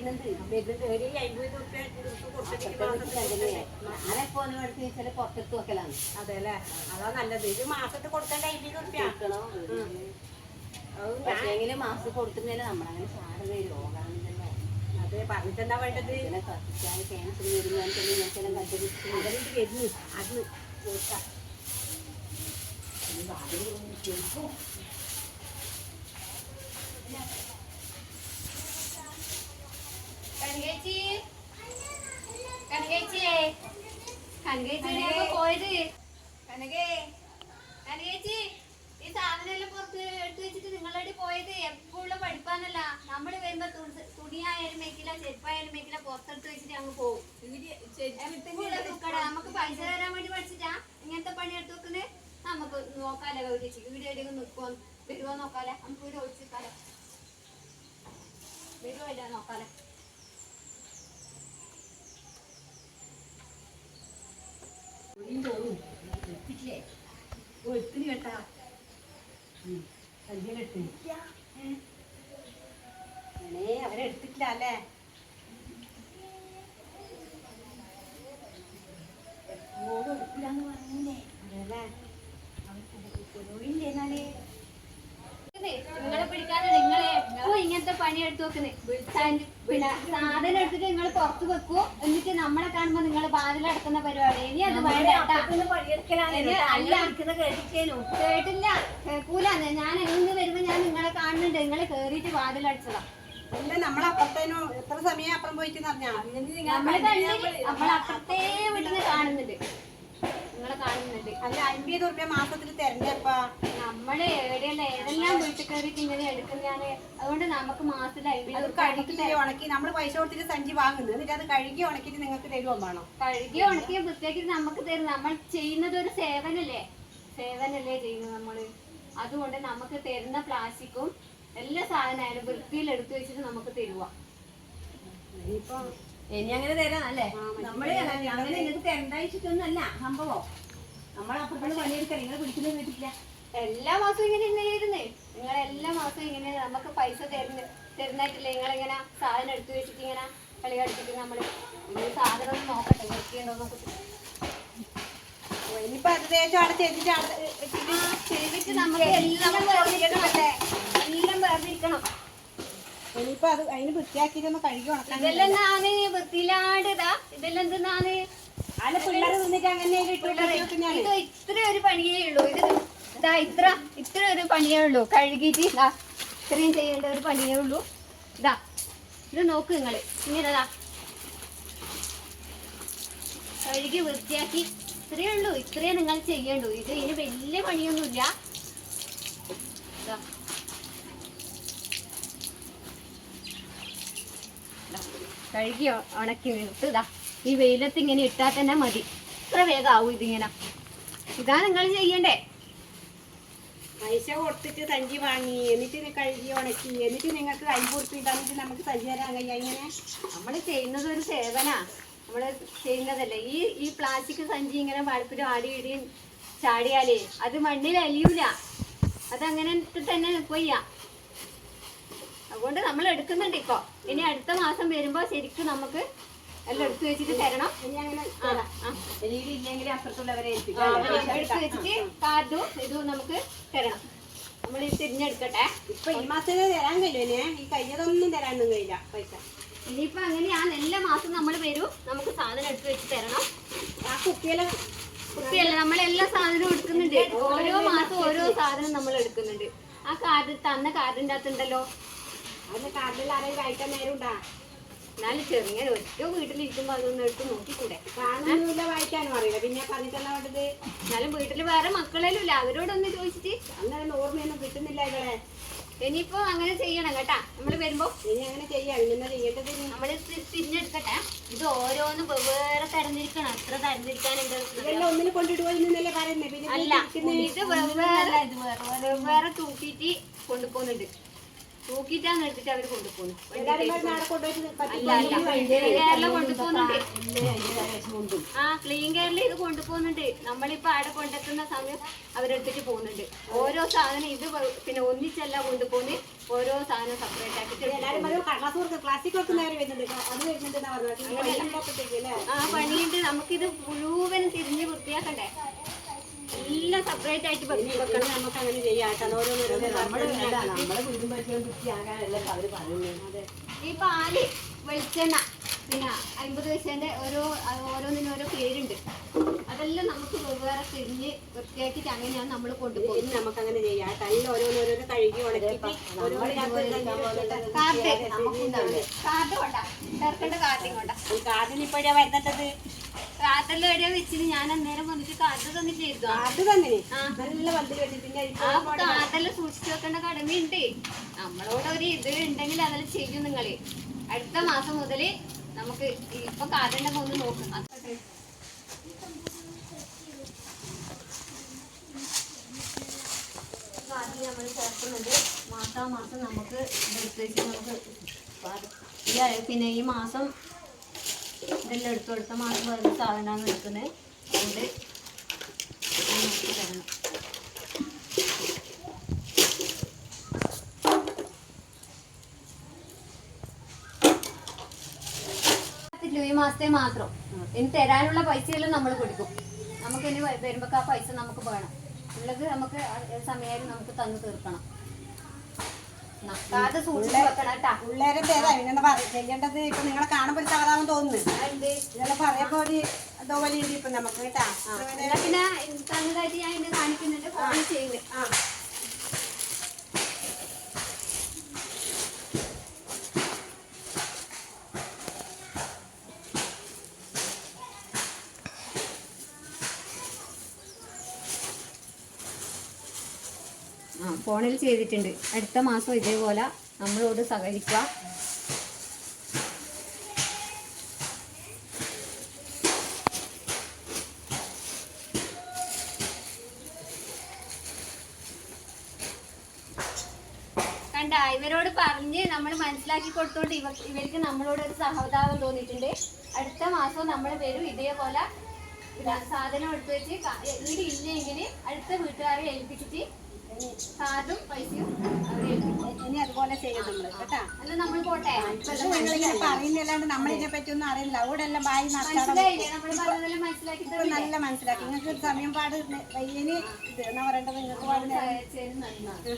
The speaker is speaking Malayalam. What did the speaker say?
വരുന്നുണ്ട് ഒരു 50 ഞാനെപ്പോന്ന് മേടിച്ചാൽ പുറത്തെടുത്ത് വെക്കലാണ്. അതെ അല്ലേ, അതാ നല്ലത്. ഇത് മാസത്തിൽ കൊടുക്കേണ്ട 50 റുപ്യ പക്ഷേങ്കിലും മാസം കൊടുക്കുന്നതിന് നമ്മളങ്ങനെ സാധനം രോഗാണല്ലോ. അതെ, പറഞ്ഞിട്ടെന്താ വേണ്ടത്? കത്തിച്ചാൽ ക്യാൻസർ വരുന്നതെല്ലാം കണ്ടുപിടിച്ച് വരുന്നു. അത് നോക്കാം. കനകേച്ചി കനകേച്ചിയേ കനകേച്ചിയാണ് പോയത്. കനകേച്ചി ഈ സാധനം പുറത്ത് എടുത്തു വെച്ചിട്ട് നിങ്ങളോട് പോയത് എപ്പോഴും പഠിപ്പാനല്ല. നമ്മള് വരുമ്പോ തുണിയായാലും മേക്കില്ല, ചെരുപ്പായാലും മേക്കില്ല, പുറത്തെടുത്ത് വെച്ചിട്ട് അങ്ങ് പോകും. നമുക്ക് പൈസ തരാൻ വേണ്ടി പഠിച്ചിട്ടാ ഇങ്ങനത്തെ പണി എടുത്ത് വെക്കുന്നത്. നമുക്ക് നോക്കാലോ ഗൗരിച്ചിക്ക് വീഡിയോ എവിടെയെങ്കിലും നിൽക്കുമോ വരുമോ നോക്കാലോ. നമുക്ക് വീഡിയോ ഒളിച്ചിക്കാലോ, വരുമോ ഇല്ല നോക്കാലോ. കേട്ടാ അവരെടുത്തിട്ടില്ല അല്ലേ? എടുക്കില്ലാന്ന് പറഞ്ഞില്ലേ? അതല്ലേ നിങ്ങളെ പിടിക്കാതെ നിങ്ങളെ എപ്പോ ഇങ്ങനത്തെ പണി എടുത്തു വെക്കുന്നത്. പിന്നെ സാധനം എടുത്തിട്ട് നിങ്ങൾ പുറത്ത് വെക്കൂ, എന്നിട്ട് നമ്മളെ കാണുമ്പോ നിങ്ങൾ വാതിലടക്കുന്ന പരിപാടി. ഇനി അത് കേട്ടില്ല, കേൾക്കൂല. ഞാൻ എങ്ങനെ വരുമ്പോ ഞാൻ നിങ്ങളെ കാണുന്നുണ്ട്, നിങ്ങളെ കേറിയിട്ട് വാതിലടിച്ചതാ. അല്ല, നമ്മളപ്പുറത്തേനോ എത്ര സമയം അപ്പുറം പോയിട്ട് നമ്മളപ്പുറത്തേ വീട്ടിൽ കാണുന്നുണ്ട്, നിങ്ങളെ കാണുന്നുണ്ട്. അല്ല, 50 റുപ്യ മാസത്തിൽ തരണ്ടപ്പാ. നമ്മള് എവിടെയല്ല ഏതെല്ലാം വീട്ടിൽ കയറിയിട്ട് ഇങ്ങനെ എടുക്കുന്നതാണ്. അതുകൊണ്ട് നമുക്ക് മാസത്തിൽ 50 കഴുകി ഉണക്കി നമ്മള് പൈസ കൊടുത്തിട്ട് സഞ്ചി വാങ്ങുന്നത്, എന്നിട്ട് അത് കഴുകി ഉണക്കിട്ട് നിങ്ങൾക്ക് തരുമോ? വേണോ? കഴുകി ഉണക്കിയ വൃത്തിയാക്കി നമുക്ക് തരും. നമ്മൾ ചെയ്യുന്നത് ഒരു സേവനല്ലേ ചെയ്യുന്നത് നമ്മള്. അതുകൊണ്ട് നമുക്ക് തരുന്ന പ്ലാസ്റ്റിക്കും എല്ലാ സാധനമായാലും വൃത്തിയിൽ എടുത്തു വെച്ചിട്ട് നമുക്ക് തരുക. ഇനി അങ്ങനെ തരാം അല്ലേ? നമ്മള് അങ്ങനെ നിങ്ങൾക്ക് തരണ്ടായിട്ടൊന്നല്ല സംഭവം. നമ്മളപ്പുറത്ത് പണിയെടുക്കാം, നിങ്ങൾ പിടിക്കുന്നത് കേട്ടില്ല. എല്ലാ മാസവും ഇങ്ങനെ തന്നെയായിരുന്നേ. നിങ്ങൾ എല്ലാ മാസവും ഇങ്ങനെ നമുക്ക് പൈസ തരുന്നായിട്ടില്ലേ? നിങ്ങളിങ്ങനെ സാധനം എടുത്തു വെച്ചിട്ട് ഇങ്ങനെ കളി കളിച്ചിട്ട് നമ്മള് സാധനം ഒന്ന് നോക്കട്ടെ, വൃത്തിയുണ്ടോ നോക്കട്ടെ. ഇനിയിപ്പോ അത് തേച്ച് അവിടെ ചെയ്തിട്ട് നമുക്ക് എല്ലാം വേർതിരിക്കണമല്ലേ, എല്ലാം വേർതിരിക്കണം. ഇനിയിപ്പോ അത് അതിന് വൃത്തിയാക്കിട്ടൊന്ന് കഴുകി ഉണക്കാൻ. ഇതെല്ലാം നാന് വൃത്തിയിലാണ്ടതാ. ഇതെല്ലാം എന്തെന്നാണ് അല്ല, പിള്ളേർ നിന്നിട്ട് അങ്ങനെ ഇത് ഇത്ര ഒരു പണിയേ ഉള്ളൂ. ഇതാ ഇത്ര ഒരു പണിയേ ഉള്ളൂ. കഴുകിയിട്ട് ഇത്രയും ചെയ്യേണ്ട ഒരു പണിയേ ഉള്ളൂ. ഇതാ ഇത് നോക്ക് നിങ്ങള്, ഇങ്ങനെതാ കഴുകി വൃത്തിയാക്കി ഇത്രയേ ഉള്ളൂ. ഇത്രയേ നിങ്ങൾ ചെയ്യണ്ടു. ഇത് ഇനി വലിയ പണിയൊന്നുമില്ല. കഴുകി ഉണക്കി എടുത്ത് ഇതാ ഈ വെയിലത്ത് ഇങ്ങനെ ഇട്ടാൽ തന്നെ മതി. ഇത്ര വേഗം ആവും ഇതിങ്ങനെ. ഇതാ നിങ്ങൾ ചെയ്യണ്ടേ. പൈസ കൊടുത്തിട്ട് സഞ്ചി വാങ്ങി, എന്നിട്ട് കഴുകി ഉണക്കി, എന്നിട്ട് നിങ്ങൾക്ക് 50 റുപ്യ ഇടാന്നിട്ട് നമുക്ക് സഞ്ചി തരാൻ കഴിയാ? ഇങ്ങനെ നമ്മൾ ചെയ്യുന്നത് ഒരു സേവനാ. നമ്മൾ ചെയ്യുന്നതല്ലേ. ഈ പ്ലാസ്റ്റിക് സഞ്ചി ഇങ്ങനെ പഴുപ്പിലും ആടി ഇടിയും ചാടിയാലേ അത് മണ്ണിൽ അലിയൂല. അതങ്ങനെ തന്നെ കൊയ്യാ. അതുകൊണ്ട് നമ്മൾ എടുക്കുന്നുണ്ട് ഇപ്പൊ. ഇനി അടുത്ത മാസം വരുമ്പോ ശരിക്കും നമുക്ക് എല്ലാം എടുത്തു വെച്ചിട്ട് തരണം. ഇനി അങ്ങനെ ഇല്ലെങ്കിൽ അപ്പുറത്തുള്ളവരെ എടുത്തു വെച്ചിട്ട് കാർഡും ഇതും നമുക്ക് തരണം. നമ്മൾ തിരിഞ്ഞെടുക്കട്ടെ. ഇപ്പൊ ഈ മാസത്തെ തരാൻ കഴിയുമല്ലേ? ഈ കഴിഞ്ഞതൊന്നും തരാനൊന്നും കഴിയില്ല പൈസ. ഇനിയിപ്പോ അങ്ങനെയാണ്. എല്ലാ മാസം നമ്മൾ വരും, നമുക്ക് സാധനം എടുത്തു വെച്ച് തരണം. ആ കുട്ടിയല്ല, നമ്മളെല്ലാ സാധനവും എടുക്കുന്നുണ്ട്. ഓരോ മാസം ഓരോ സാധനം നമ്മൾ എടുക്കുന്നുണ്ട്. ആ കാർഡ് തന്ന കാർഡിൻ്റെ അകത്തുണ്ടല്ലോ. അതിന്റെ കാർഡിൽ ആരെയും കഴിക്കാൻ നേരം ഉണ്ടാ? എന്നാലും ചെറുങ്ങനെ ഒറ്റ വീട്ടിലിരിക്കുമ്പോ അതൊന്നും എടുത്ത് നോക്കിക്കൂടെ? കാണുന്നില്ല, വായിക്കാനും അറിയില്ല, പിന്നെ പറഞ്ഞിട്ടെന്നാ വേണ്ടത്? എന്നാലും വീട്ടില് വേറെ മക്കളെല്ലാം ഇല്ല, അവരോടൊന്ന് ചോദിച്ചിട്ട്. അങ്ങനെ ഓർമ്മയൊന്നും കിട്ടുന്നില്ല ഇവളെ. ഇനിയിപ്പോ അങ്ങനെ ചെയ്യണം കേട്ടാ. നമ്മള് വരുമ്പോ ഇനി അങ്ങനെ ചെയ്യാം. ഇന്ന ചെയ്യേണ്ടത് നമ്മള് തിരിഞ്ഞെടുക്കട്ടെ. ഇത് ഓരോന്നും വേറെ തരംതിരിക്കണം. എത്ര തരംതിരിക്കാനുണ്ട്? ഇതെല്ലാം ഒന്നിന് കൊണ്ടിടുവോന്നല്ലേ പറയുന്നേ? അല്ല, ഇത് വേറെ തൂക്കിയിട്ട് കൊണ്ടുപോകുന്നുണ്ട്. തൂക്കിയിട്ടാന്ന് എടുത്തിട്ട് അവര് കൊണ്ടുപോകുന്നു. എല്ലാവരും കൂടെ നാളെ കൊണ്ടുപോയിട്ട് അല്ല അല്ല കേരള കൊണ്ടുപോകുന്നുണ്ട്. അതിന്റെ വിഷം കൊണ്ടും ആ ക്ലീൻ കെയറിൽ ഇത് കൊണ്ടുപോകുന്നുണ്ട്. നമ്മളിപ്പോ അവിടെ കൊണ്ടെത്തുന്ന സമയം അവരെടുത്തിട്ട് പോകുന്നുണ്ട്. ഓരോ സാധനം ഇത് പിന്നെ ഒന്നിച്ചല്ല കൊണ്ടുപോകുന്നത്, ഓരോ സാധനം സെപ്പറേറ്റ് ആക്കിയിട്ട് എല്ലാവരും പറയും കടലാസ് കൊടുത്ത് പ്ലാസ്റ്റിക് ഒക്കെ നേരെ വരുന്നുണ്ട്, അത് വരുന്നുണ്ടെന്നാ പറഞ്ഞത്. ആ പണിയുണ്ട്. നമുക്കിത് മുഴുവൻ തിരിഞ്ഞ് വൃത്തിയാക്കണ്ടേ, എല്ലാം സെപ്പറേറ്റ് ആയിട്ട് വെക്കണം. നമുക്ക് അങ്ങനെ ചെയ്യാം. ഓരോന്നോരോന്ന് നമ്മളെ വീടും പരിചയം വൃത്തിയാക്കാനല്ലേ അവര് പറയുന്നത്. ഈ പാല്, വെളിച്ചെണ്ണ, പിന്നെ 50 പൈസേന്റെ ഓരോന്നിനും ഓരോ പേരുണ്ട്. അതെല്ലാം നമുക്ക് വെവ്വേറെ തിരിഞ്ഞ് വൃത്തിയാക്കിയിട്ട് അങ്ങനെയാണ് നമ്മൾ കൊണ്ടുപോകുന്നത്. ഇനി നമുക്ക് അങ്ങനെ ചെയ്യാം. അതിൽ ഓരോന്നോരോന്ന് കഴുകി ഉണക്കിയിട്ട് കാർഡ് കൊണ്ടാ ചേർക്കേണ്ട കാർഡും കൊണ്ടാ. ഈ കാർഡിന് ഇപ്പോഴാ വരുന്നത്. കാർഡെല്ലാം എവിടെയാ വെച്ചിട്ട് ഞാൻ അന്നേരം വന്നിട്ട് കാർഡ് തന്നിട്ടായിരുന്നു. അത് തന്നെ നല്ല വണ്ടി വെച്ചിട്ട് ആ കാർഡെല്ലാം സൂക്ഷിച്ചു വെക്കേണ്ട കടമയുണ്ട്. നമ്മളോട് ഒരു ഇത് ഉണ്ടെങ്കിൽ അതെല്ലാം ചെയ്യും നിങ്ങള്. അടുത്ത മാസം മുതല് നമുക്ക് ഇപ്പൊ കാർഡ് ഉണ്ടെങ്കിൽ ഒന്ന് നോക്കും. കാർഡ് നമ്മൾ ചേർക്കുന്നുണ്ട്. മാസാമാസം നമുക്ക് എടുത്ത് വെച്ച് നമുക്ക് പിന്നെ ഈ മാസം ഇതെല്ലാം എടുത്തു. അടുത്ത മാസം വരുന്ന സാധനമാണ് എടുക്കുന്നത്. അതുകൊണ്ട് നമുക്ക് തരണം. ഈ മാസത്തെ മാത്രം. ഇനി തരാനുള്ള പൈസയെല്ലാം നമ്മൾ കൊടുക്കും. നമുക്ക് ഇനി വരുമ്പോ ആ പൈസ നമുക്ക് വേണം. ഉള്ളത് നമുക്ക് സമയം നമുക്ക് തന്നു തീർക്കണം. കാർഡ് സൂക്ഷിച്ച് വെക്കണം കേട്ടാ. പിള്ളേരെ പേരാ പിന്നെ ചെയ്യേണ്ടത്. ഇപ്പൊ നിങ്ങളെ കാണുമ്പോൾ സാധാരണ തോന്നുന്നു. ഇതെല്ലാം പറയുമ്പോ ഒരു ദോവലിയുണ്ട് ഇപ്പൊ നമുക്ക് കേട്ടാ. പിന്നെ തന്നതായിട്ട് ഞാൻ ഇന്ന് കാണിക്കുന്നുണ്ട്. ഫോൺ ചെയ്യുന്നത്. ഫോണിൽ ചെയ്തിട്ടുണ്ട്. അടുത്ത മാസം ഇതേപോലെ നമ്മളോട് സഹകരിക്കുക. കണ്ട ഇവരോട് പറഞ്ഞ് നമ്മൾ മനസ്സിലാക്കി കൊടുത്തോണ്ട് ഇവർക്ക് നമ്മളോട് ഒരു സഹതാപം തോന്നിയിട്ടുണ്ട്. അടുത്ത മാസം നമ്മൾ വരും ഇതേപോലെ സാധനം എടുത്തു വെച്ച് ഇവിടെ ഇല്ലെങ്കിൽ അടുത്ത വീട്ടുകാരെ ഏൽപ്പിച്ചിട്ട് കാർഡും പൈസയും ഇനി അതുപോലെ ചെയ്യും നമ്മള് കേട്ടാ. അല്ല നമ്മൾ പോട്ടെ. നിങ്ങളിങ്ങനെ പറയുന്നില്ലാണ്ട് നമ്മളിതിനെ പറ്റി ഒന്നും അറിയില്ല. അവിടെ എല്ലാം ബായി മനസ്സിലായില്ലേ? നമ്മൾ പറഞ്ഞതെല്ലാം മനസ്സിലാക്കി നല്ല മനസ്സിലാക്കി. നിങ്ങൾക്ക് സമയം പാട് വയ്യന് ഇത് എന്നാ പറയേണ്ടത്. നിങ്ങൾക്ക് പാടുന്ന നന്നാണ്.